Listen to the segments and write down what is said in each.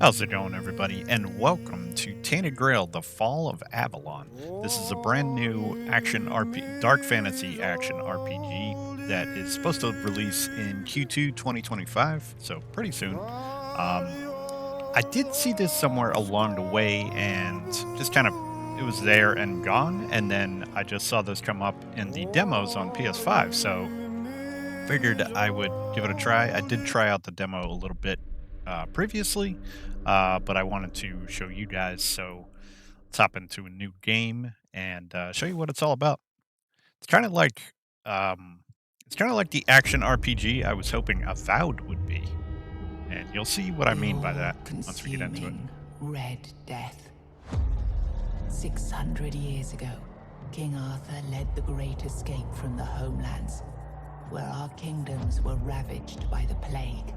How's it going, everybody? And welcome to Tainted Grail, The Fall of Avalon. This is a brand new dark fantasy action RPG that is supposed to release in Q2 2025, so pretty soon. Um, I did see this somewhere along the way and just kind of it was there and gone, and then I just saw this come up in the demos on PS5, so figured I would give it a try. I did try out the demo a little bit previously, but I wanted to show you guys. So let's hop into a new game and show you what it's all about. It's kind of like um, it's kind of like the action RPG I was hoping Avowed would be, and you'll see what I The mean by that once we get into it. all-consuming Red Death. 600 years ago, King Arthur led the great escape from the homelands, where our kingdoms were ravaged by the plague.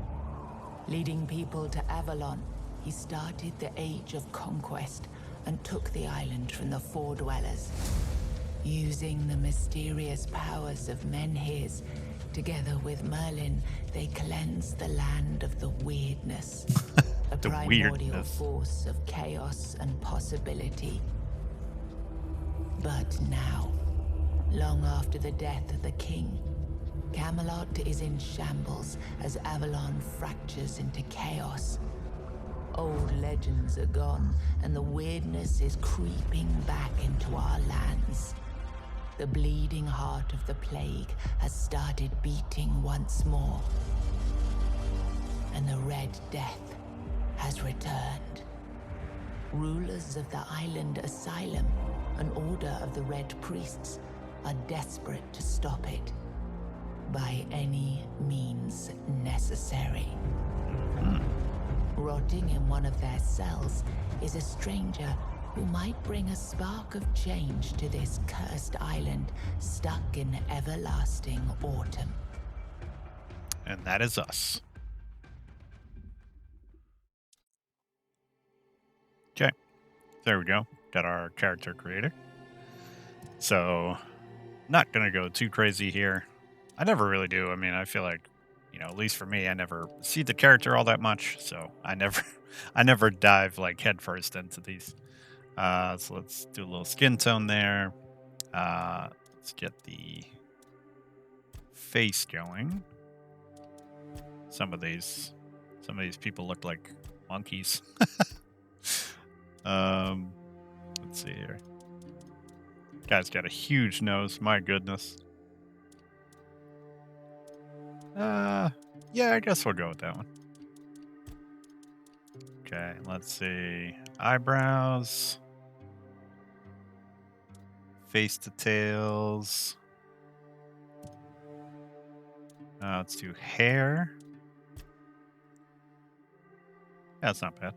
Leading people to Avalon, he started the Age of Conquest and took the island from the Four Dwellers. Using the mysterious powers of Menhirs, together with Merlin, they cleansed the land of the weirdness. A The primordial weirdness. force of chaos and possibility. But now, long after the death of the king, Camelot is in shambles as Avalon fractures into chaos. Old legends are gone, and the weirdness is creeping back into our lands. The bleeding heart of the plague has started beating once more. And the Red Death has returned. Rulers of the island asylum, an order of the Red Priests, are desperate to stop it. By any means necessary. Rotting in one of their cells is a stranger who might bring a spark of change to this cursed island stuck in everlasting autumn. And that is us. Okay, there we go. Got our character creator. So, not gonna go too crazy here. I never really do. I mean, I feel like, at least for me, I never see the character all that much, so I never, I never dive like headfirst into these. So let's do a little skin tone there. Let's get the face going. Some of these, people look like monkeys. Let's see here. Guy's got a huge nose. My goodness. Yeah, I guess we'll go with that one. Okay, let's see. Eyebrows. Face details. Let's do hair. Yeah, that's not bad.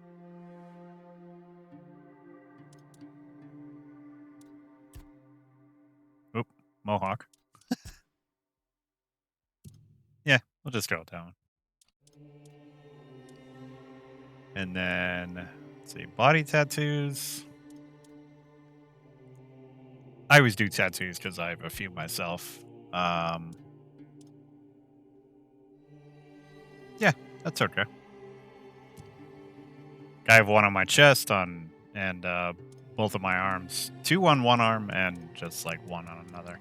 Oop, mohawk. Yeah, we'll just go with that one. And then, let's see, body tattoos. I always do tattoos because I have a few myself. Yeah, that's okay. I have one on my chest and both of my arms. Two on one arm and just like one on another.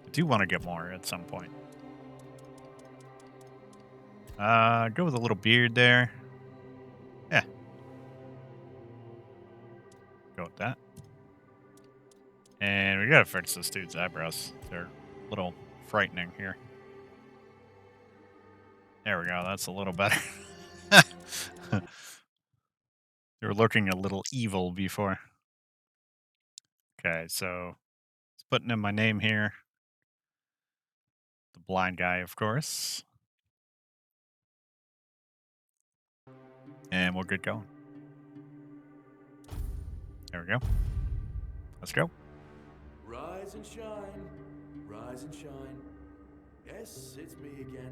I do want to get more at some point. Go with a little beard there. Yeah. Go with that. And we gotta fix this dude's eyebrows. They're a little frightening here. There we go. That's a little better. They were looking a little evil before. Okay, so it's putting in my name here. The blind guy, of course. And we'll get going. There we go. Let's go. Rise and shine, rise and shine. Yes, it's me again.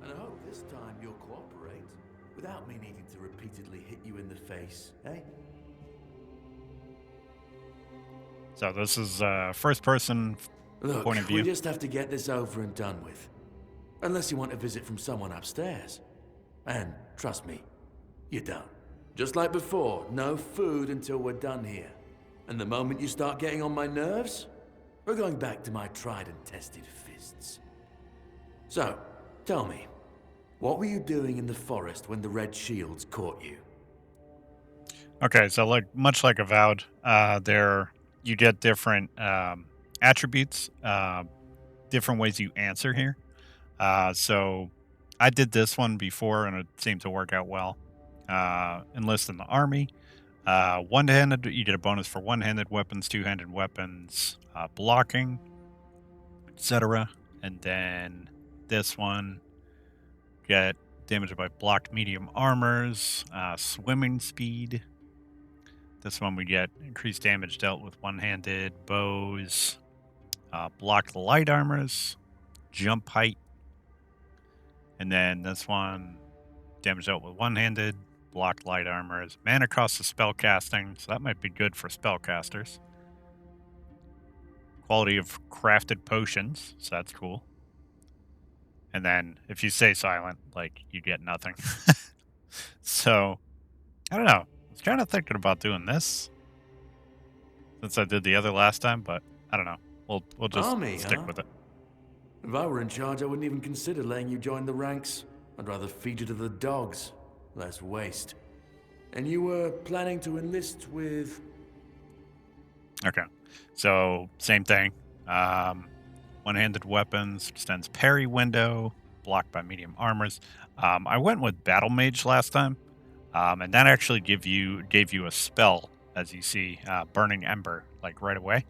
And I hope this time you'll cooperate without me needing to repeatedly hit you in the face, eh? So this is first person Look, point of we view. just have to get this over and done with. Unless you want a visit from someone upstairs. And trust me, you don't. Just like before, no food until we're done here. And the moment you start getting on my nerves, we're going back to my tried and tested fists. So, tell me, what were you doing in the forest when the Red Shields caught you? Okay, so much like Avowed, there you get different attributes, different ways you answer here. So I did this one before, and it seemed to work out well. Enlist in the army. One-handed, you get a bonus for one-handed weapons, two-handed weapons, blocking, etc. And then this one, get damaged by blocked medium armors, swimming speed. This one we get increased damage dealt with one-handed bows, blocked light armors, jump height, and then this one damage dealt with one-handed, blocked light armors, mana cost of spell casting, so that might be good for spellcasters. Quality of crafted potions, so that's cool. And then if you stay silent, like, you get nothing. So I don't know. I was kind of thinking about doing this since I did the other last time, but I don't know. We'll just Army, stick huh? with it. If I were in charge, I wouldn't even consider letting you join the ranks. I'd rather feed you to the dogs. Less waste. And you were planning to enlist with... Okay. So same thing. One-handed weapons, extends parry window, blocked by medium armors. I went with Battle Mage last time, and that actually gave you a spell, as you see, Burning Ember, like right away.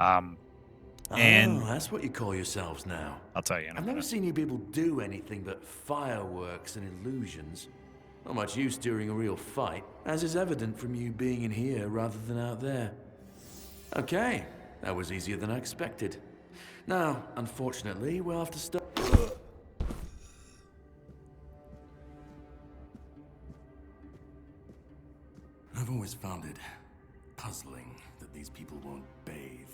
And that's what you call yourselves now. I'll tell you in a I've never minute. seen you people do anything but fireworks and illusions. Not much use during a real fight, as is evident from you being in here rather than out there. Okay, that was easier than I expected. Now, unfortunately, we'll have to start... I've always found it puzzling that these people won't bathe.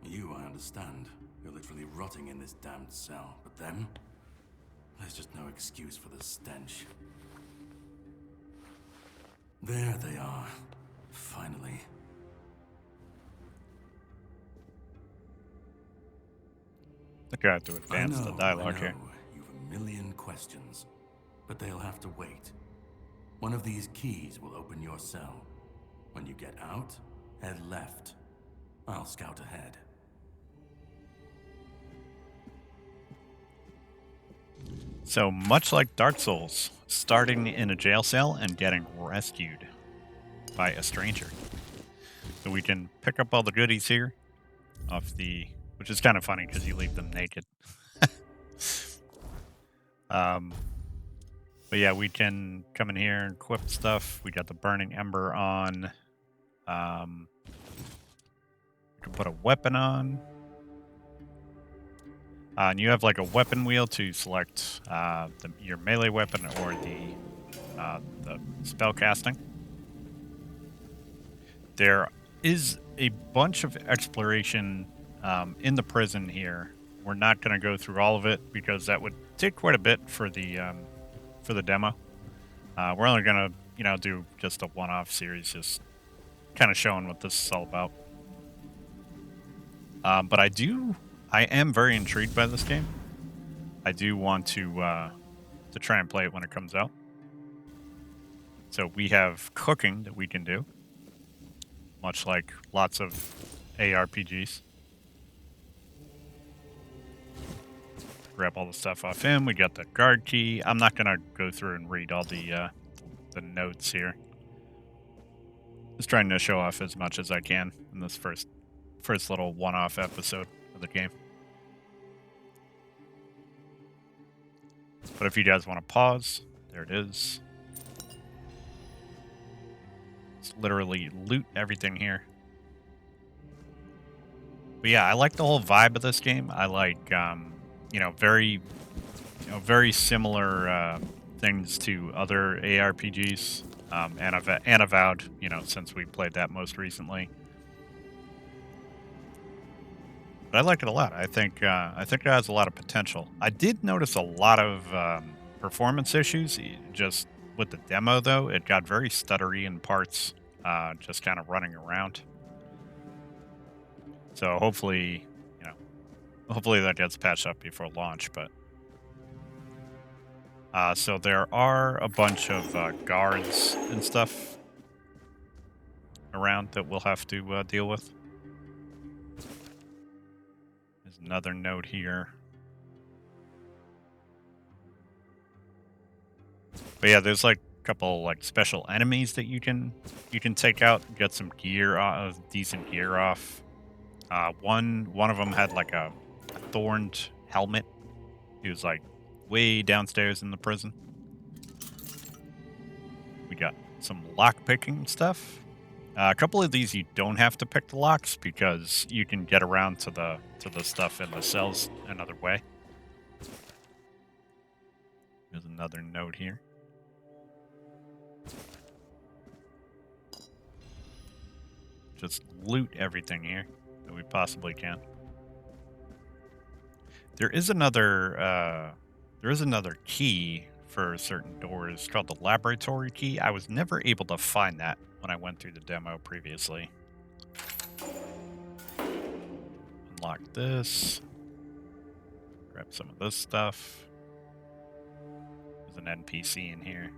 You, I understand. You're literally rotting in this damned cell. But them? There's just no excuse for the stench. There they are. Finally. I think I have to advance the dialogue here. You've a million questions, but they'll have to wait. One of these keys will open your cell. When you get out, head left. I'll scout ahead. So much like Dark Souls, starting in a jail cell and getting rescued by a stranger. So we can pick up all the goodies here off the, which is kind of funny because you leave them naked. But yeah, we can come in here and equip stuff. We got the Burning Ember on. We can put a weapon on. And you have like a weapon wheel to select your melee weapon or the spell casting. There is a bunch of exploration in the prison here. We're not going to go through all of it because that would take quite a bit for the demo. We're only going to do just a one-off series, just kind of showing what this is all about. But I am very intrigued by this game. I do want to try and play it when it comes out. So we have cooking that we can do, much like lots of ARPGs. Grab all the stuff off him. We got the guard key. I'm not gonna go through and read all the notes here. Just trying to show off as much as I can in this first little one-off episode of the game. But if you guys want to pause, there it is. It's literally loot everything here. But yeah, I like the whole vibe of this game. I like, very similar things to other ARPGs, and Avowed, since we played that most recently. But I like it a lot. I think it has a lot of potential. I did notice a lot of performance issues just with the demo, though. It got very stuttery in parts, just kind of running around. So hopefully, you know, hopefully that gets patched up before launch. But so there are a bunch of guards and stuff around that we'll have to deal with. There's another note here. But yeah, there's like a couple like special enemies that you can take out, get some gear, decent gear off. One of them had like a thorned helmet. He was like way downstairs in the prison. We got some lock picking stuff. A couple of these you don't have to pick the locks because you can get around to the stuff in the cells another way. There's another note here. Just loot everything here that we possibly can. There is another key for certain doors called the laboratory key. I was never able to find that when I went through the demo previously. Unlock this. Grab some of this stuff. There's an NPC in here.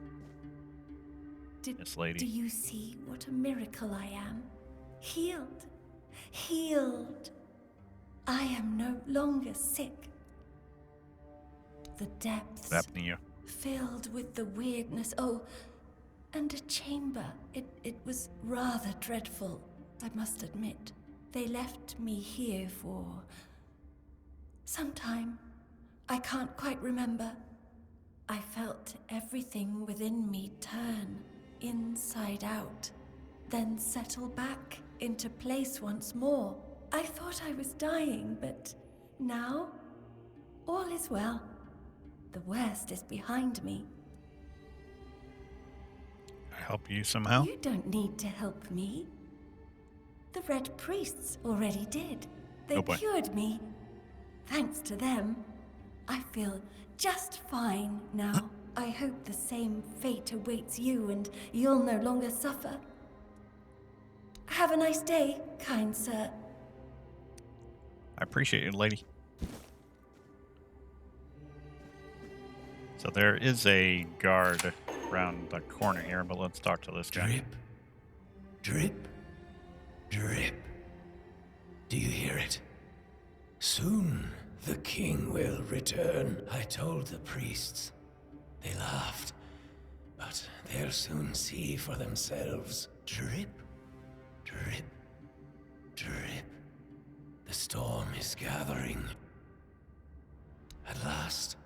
This lady. Do you see what a miracle I am? Healed. Healed. I am no longer sick. The depths. What happened to you? Filled with the weirdness. Oh, and a chamber. It was rather dreadful, I must admit. They left me here for some time. I can't quite remember. I felt everything within me turn inside out, then settle back into place once more. I thought I was dying, but now all is well. The worst is behind me. Can I help you somehow? You don't need to help me. The Red Priests already did. They cured me. Thanks to them, I feel just fine now. I hope the same fate awaits you and you'll no longer suffer. Have a nice day, kind sir. I appreciate it, lady. So there is a guard around the corner here, but let's talk to this guy. Drip, drip, drip. Do you hear it? Soon the king will return. I told the priests. They laughed, but they'll soon see for themselves. Drip, drip, drip. The storm is gathering. At last,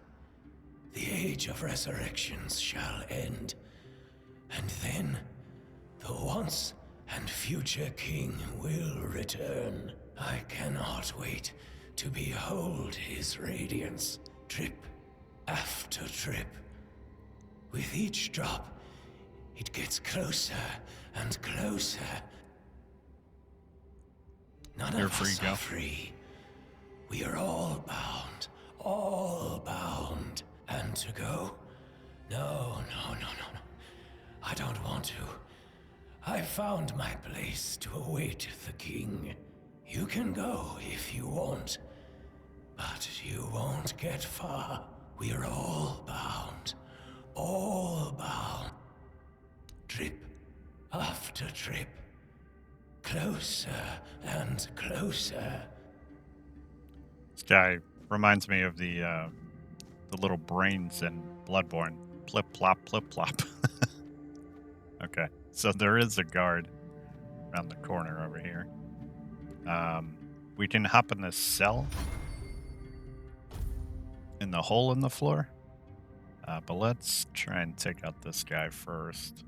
the age of resurrections shall end, and then the once and future king will return. I cannot wait to behold his radiance, drip after drip. With each drop, it gets closer and closer. None You're of free, us go. are free. We are all bound, all bound. And to go? No. I don't want to. I found my place to await the king. You can go if you want, but you won't get far. We're all bound. All bound. Trip after trip. Closer and closer. This guy reminds me of the little brains in Bloodborne. Plip plop, plip plop. Okay, so there is a guard around the corner over here. We can hop in this cell in the hole in the floor. But let's try and take out this guy first.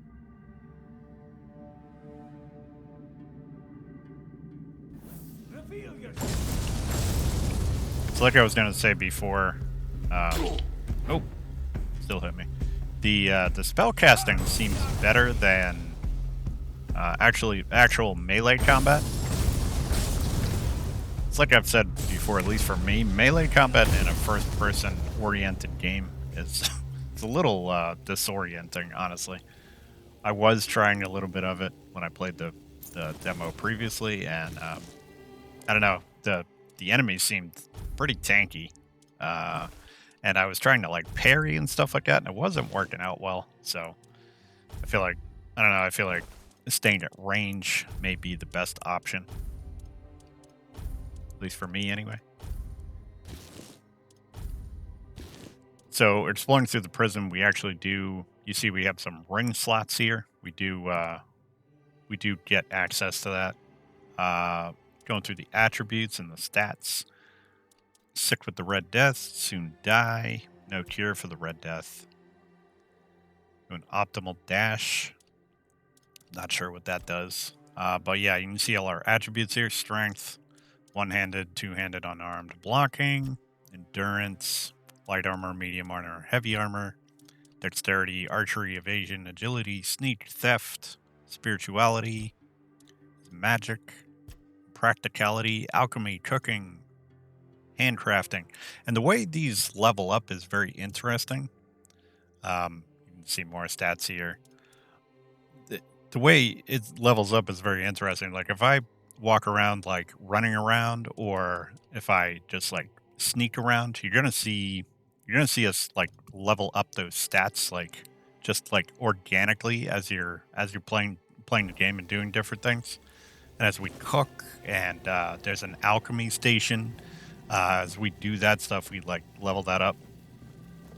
It's like I was going to say before. Oh, still hit me. The spell casting seems better than actual melee combat. It's like I've said before, at least for me, melee combat in a first-person oriented game is it's a little disorienting, honestly. I was trying a little bit of it when I played the demo previously, and I don't know, the enemies seemed pretty tanky, uh, and I was trying to like parry and stuff like that, and it wasn't working out well. So I feel like I don't know. I feel like staying at range may be the best option, at least for me, anyway. So exploring through the prison, we actually do. You see, we have some ring slots here. We do get access to that. Going through the attributes and the stats. Sick with the Red Death, soon die. No cure for the Red Death. Do an optimal dash. Not sure what that does. But yeah, you can see all our attributes here. Strength, one-handed, two-handed, unarmed, blocking, endurance, light armor, medium armor, heavy armor, dexterity, archery, evasion, agility, sneak, theft, spirituality, magic, practicality, alchemy, cooking, handcrafting. And the way these level up is very interesting. You can see more stats here. The way it levels up is very interesting. Like if I walk around like running around, or if I just like sneak around, you're gonna see us like level up those stats like just like organically as you're playing the game and doing different things. And as we cook, and there's an alchemy station. As we do that stuff, we like level that up,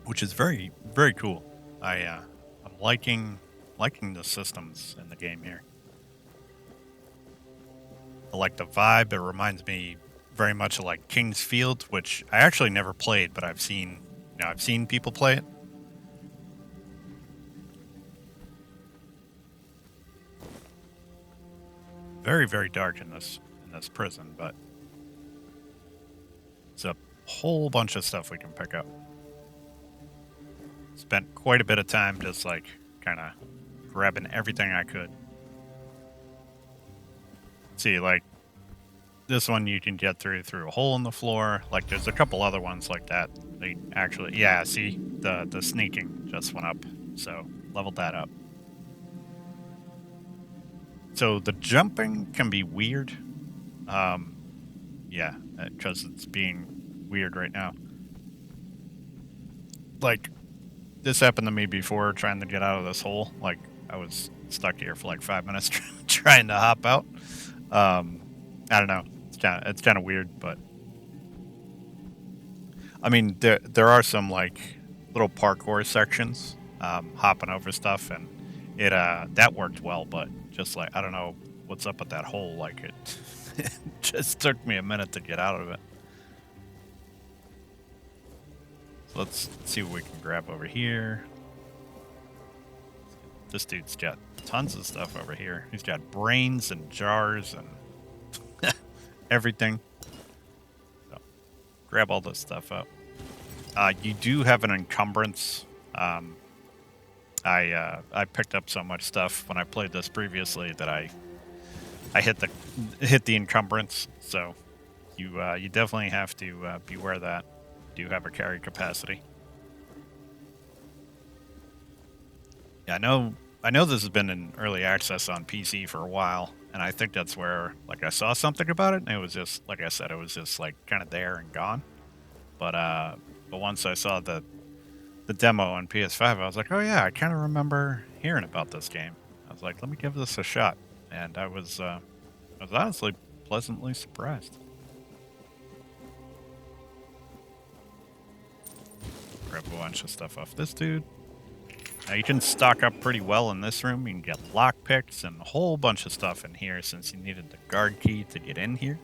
which is very very cool. I'm liking the systems in the game here. I like the vibe. It reminds me very much of like King's Field, which I actually never played, but I've seen people play it. Very very dark in this prison, but it's a whole bunch of stuff we can pick up. Spent quite a bit of time just like kind of grabbing everything I could. See, like this one you can get through a hole in the floor. Like there's a couple other ones like that. They actually, yeah. See, the sneaking just went up, so leveled that up. So the jumping can be weird. Yeah, because it's being weird right now. Like this happened to me before trying to get out of this hole. Like I was stuck here for like 5 minutes trying to hop out. I don't know. It's kind of weird, but I mean there are some like little parkour sections, hopping over stuff, and it that worked well. But just like I don't know what's up with that hole. Like it, it just took me a minute to get out of it. So let's see what we can grab over here. This dude's got tons of stuff over here. He's got brains and jars and everything. So grab all this stuff up. You do have an encumbrance. I picked up so much stuff when I played this previously that I hit the encumbrance. So you definitely have to beware that. You do have a carry capacity. Yeah, I know this has been in early access on PC for a while, and I think that's where like I saw something about it, and it was just like I said, it was just like kind of there and gone. But once I saw the demo on PS5, I was like, oh yeah, I kind of remember hearing about this game. I was like, let me give this a shot, and I was honestly pleasantly surprised. Grab a bunch of stuff off this dude. Now you can stock up pretty well in this room. You can get lockpicks and a whole bunch of stuff in here since you needed the guard key to get in here.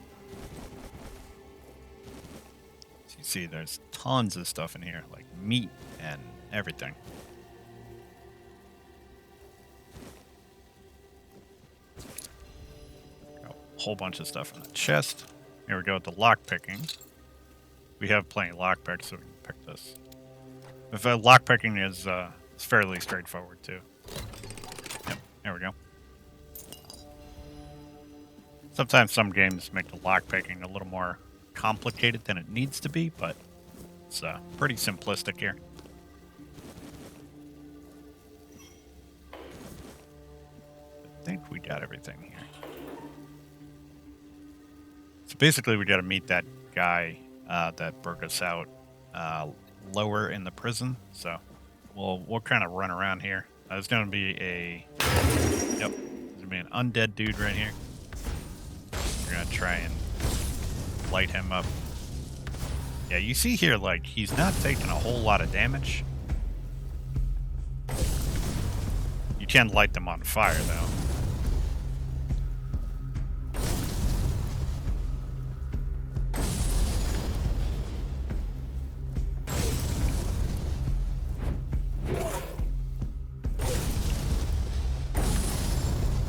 So you see there's tons of stuff in here, like meat and everything. Got a whole bunch of stuff in the chest. Here we go with the lockpicking. We have plenty of lockpicks, so we can pick this. If lockpicking is it's fairly straightforward too. Yep, there we go. Sometimes some games make the lockpicking a little more complicated than it needs to be, but it's pretty simplistic here. I think we got everything here. So basically, we got to meet that guy that broke us out lower in the prison. So we'll kind of run around here. There's going to be there's going to be an undead dude right here. We're going to try and light him up. Yeah, you see here, like, he's not taking a whole lot of damage. You can light them on fire, though.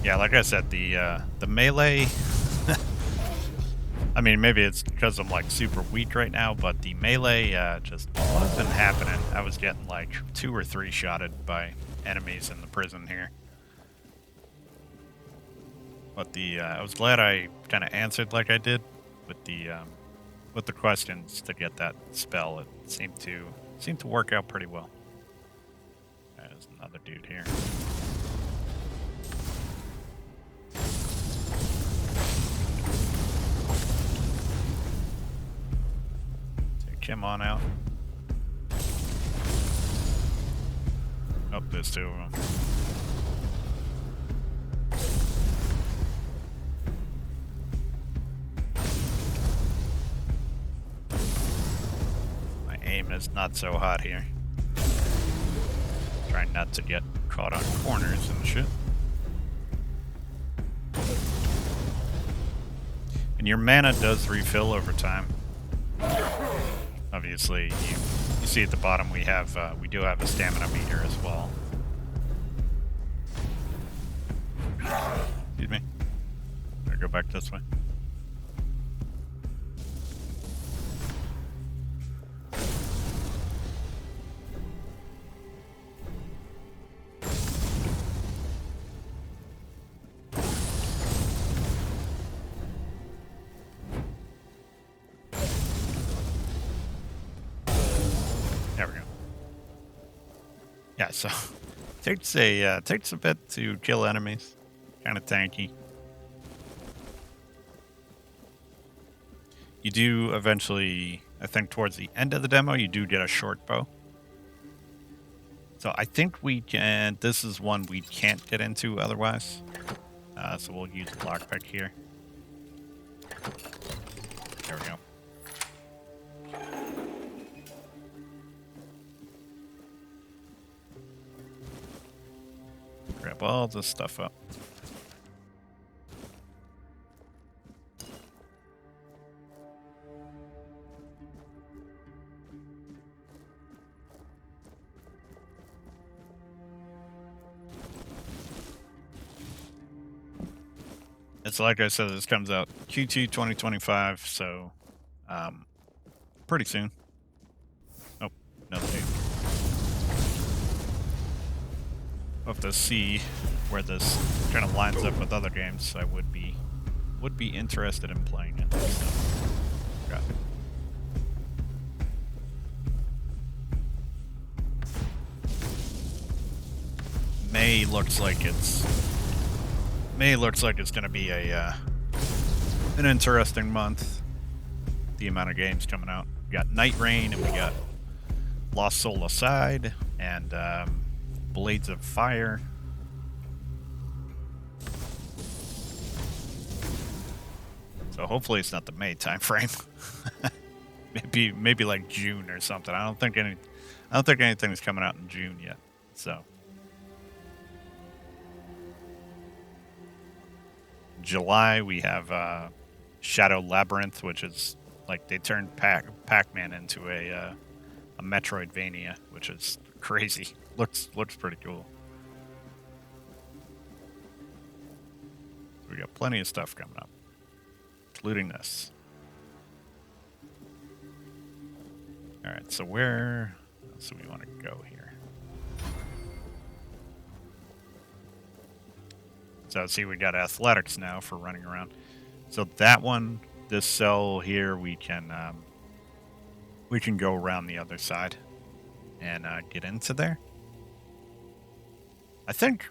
Yeah, like I said, the melee... I mean, maybe it's because I'm, like, super weak right now, but the melee just wasn't happening. I was getting, like, 2 or 3 shotted by enemies in the prison here. But I was glad I kind of answered like I did with the questions to get that spell. It seemed to work out pretty well. There's another dude here. Him on out. Oh, there's 2 of them. My aim is not so hot here. Trying not to get caught on corners and shit. And your mana does refill over time. Obviously, you see at the bottom we do have a stamina meter as well. Excuse me. Better go back this way. There we go. Yeah, so takes a bit to kill enemies. Kind of tanky. You do eventually, I think towards the end of the demo, you do get a short bow. So I think we can, this is one we can't get into otherwise. So we'll use the lockpick here. There we go. Grab all this stuff up. It's like I said, this comes out Q2 2025, so pretty soon. Oh, another dude. We'll have to see where this kind of lines up with other games. I would be interested in playing it. So. Got it. May looks like it's going to be an interesting month. The amount of games coming out. We got Night Rain, and we got Lost Soul Aside, and Blades of Fire. So hopefully it's not the May time frame. maybe like June or something. I don't think anything's coming out in June yet. So July we have Shadow Labyrinth, which is like they turned Pac-Man into a Metroidvania, which is crazy. Looks pretty cool. We got plenty of stuff coming up, including this. All right, so where else do we want to go here? So see, we got athletics now for running around. So that one this cell here, we can go around the other side and get into there. I think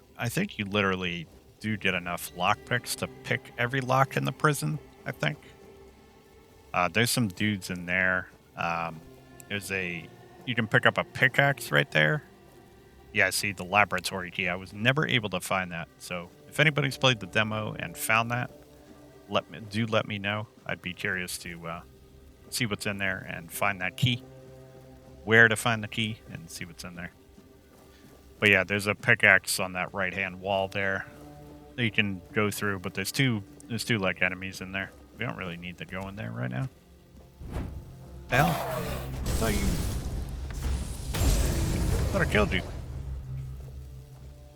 you literally do get enough lockpicks to pick every lock in the prison. I think there's some dudes in there. You can pick up a pickaxe right there. Yeah, see the laboratory key. I was never able to find that. So if anybody's played the demo and found that, let me know. I'd be curious to see what's in there and find that key. Where to find the key and see what's in there. But yeah, there's a pickaxe on that right-hand wall there that you can go through. But there's two like enemies in there. We don't really need to go in there right now. Hell, I thought I killed you.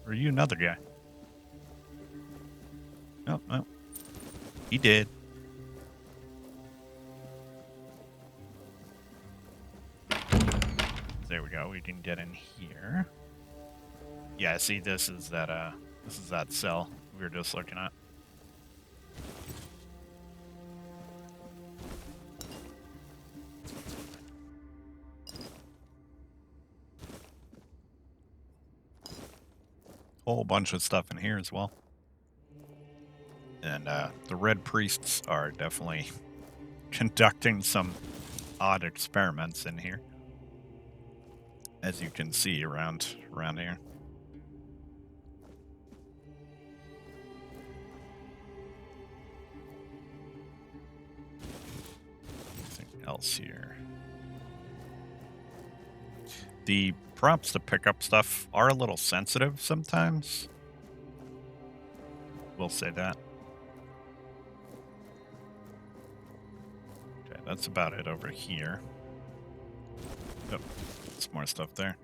Or are you another guy? No, no. He did. There we go. We can get in here. Yeah, see, this is that cell we were just looking at. Whole bunch of stuff in here as well. And the Red Priests are definitely conducting some odd experiments in here, as you can see around here. Anything else here? The prompts to pick up stuff are a little sensitive sometimes. We'll say that. Okay, that's about it over here. Oh, some more stuff there.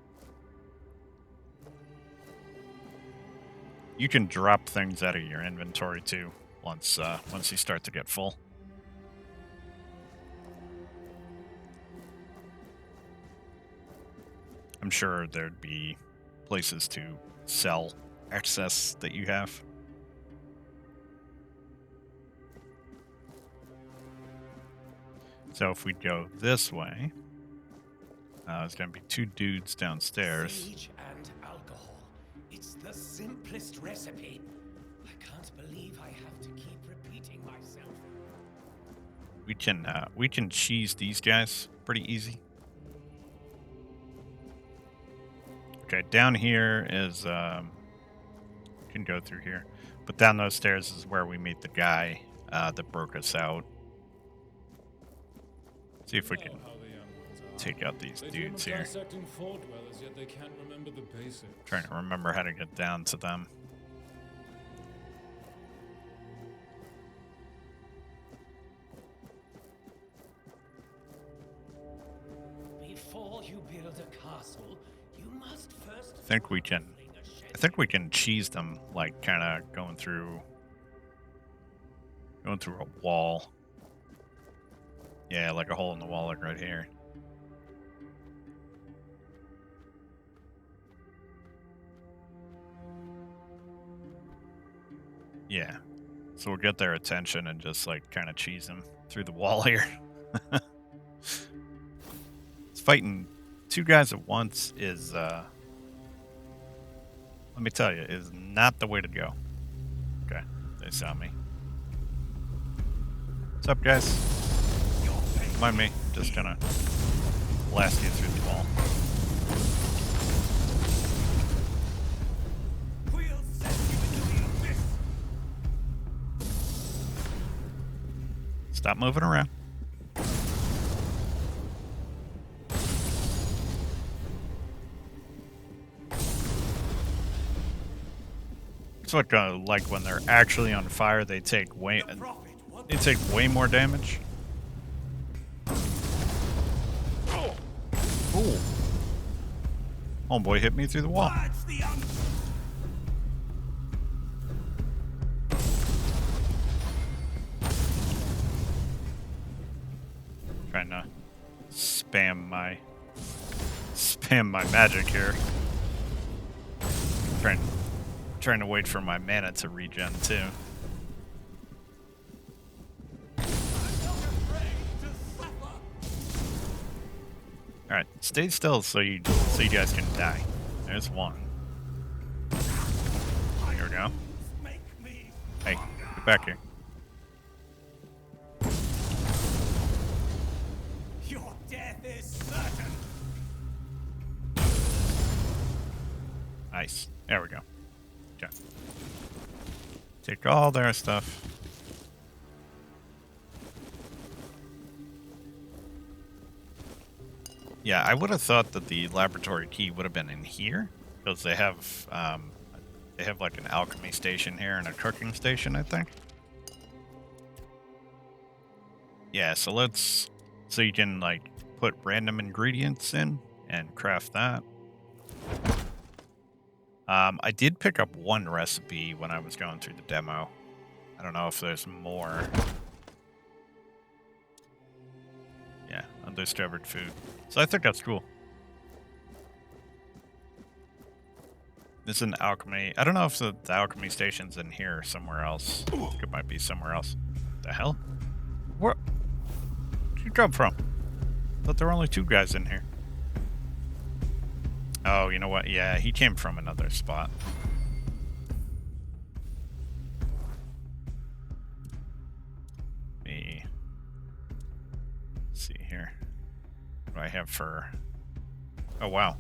You can drop things out of your inventory too once you start to get full. I'm sure there'd be places to sell excess that you have. So if we go this way, there's going to be two dudes downstairs. Sage and alcohol. It's the simplest recipe. I can't believe I have to keep repeating myself. We can cheese these guys pretty easy. Okay, down here is you can go through here, but down those stairs is where we meet the guy that broke us out. See if we can take out these dudes here. Trying to remember how to get down to them. Before you build a castle, you must first. I think we can cheese them, like kind of going through a wall. Yeah, like a hole in the wall, like right here. Yeah. So we'll get their attention and just like kind of cheese them through the wall here. It's fighting two guys at once is, let me tell you, is not the way to go. Okay, they saw me. What's up, guys? Mind me, I'm just gonna blast you through the wall. Stop moving around. It's like when they're actually on fire, they take way more damage. Ooh. Homeboy hit me through the wall. Trying to spam my magic here. Trying to wait for my mana to regen too. All right, stay still so you guys can die. There's one. Here we go. Hey, get back here. Your death is certain. Nice. There we go. Okay. Take all their stuff. Yeah, I would have thought that the laboratory key would have been in here because they have like an alchemy station here and a cooking station, I think. Yeah, so you can like put random ingredients in and craft that. I did pick up one recipe when I was going through the demo. I don't know if there's more. Yeah, undiscovered food. So I think that's cool. This is an alchemy. I don't know if the alchemy station's in here or somewhere else. I think it might be somewhere else. The hell? Where did you come from? Thought there were only two guys in here. Oh, you know what? Yeah, he came from another spot. Me see here. What do I have for? Oh wow.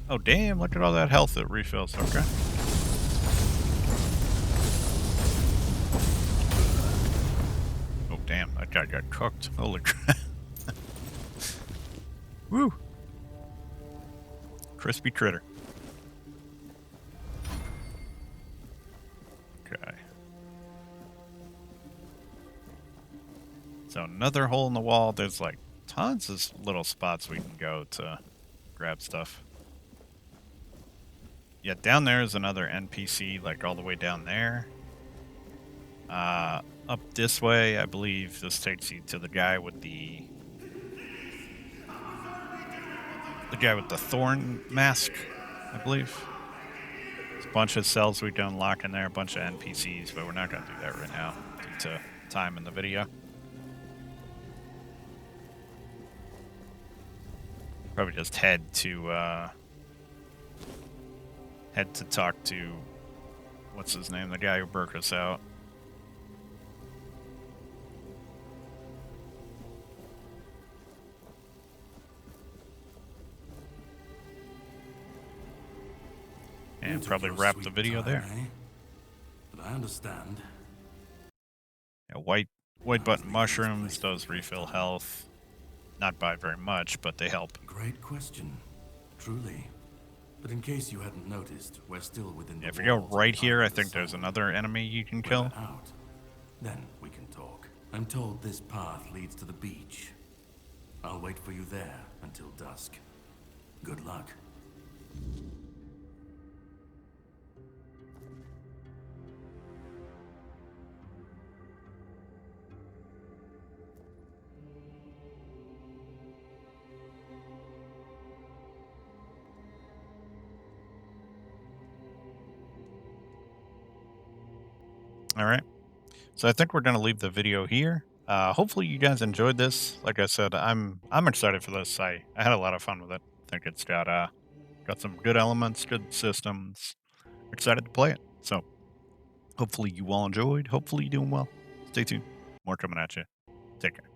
Oh damn! Look at all that health it refills. Okay. Oh damn! That guy got cooked. Holy crap! Woo! Crispy critter. Okay. So another hole in the wall. There's like tons of little spots we can go to grab stuff. Yeah, down there is another NPC, like all the way down there. Up this way, I believe this takes you to the guy with the thorn mask, I believe. There's a bunch of cells we can unlock in there, a bunch of NPCs, but we're not going to do that right now due to time in the video. Probably just head to talk to what's his name, the guy who broke us out. And probably wrap the video there. But I understand. Yeah, white button mushrooms, those refill health. Not by very much, but they help. Great question, truly. But in case you hadn't noticed, we're still within the If you go walls of right here, I the think there's Sun. another enemy you can When kill. we're out, then we can talk. I'm told this path leads to the beach. I'll wait for you there until dusk. Good luck. All right. So I think we're going to leave the video here. Hopefully you guys enjoyed this. Like I said, I'm excited for this. I had a lot of fun with it. I think it's got some good elements, good systems. Excited to play it. So hopefully you all enjoyed. Hopefully you're doing well. Stay tuned. More coming at you. Take care.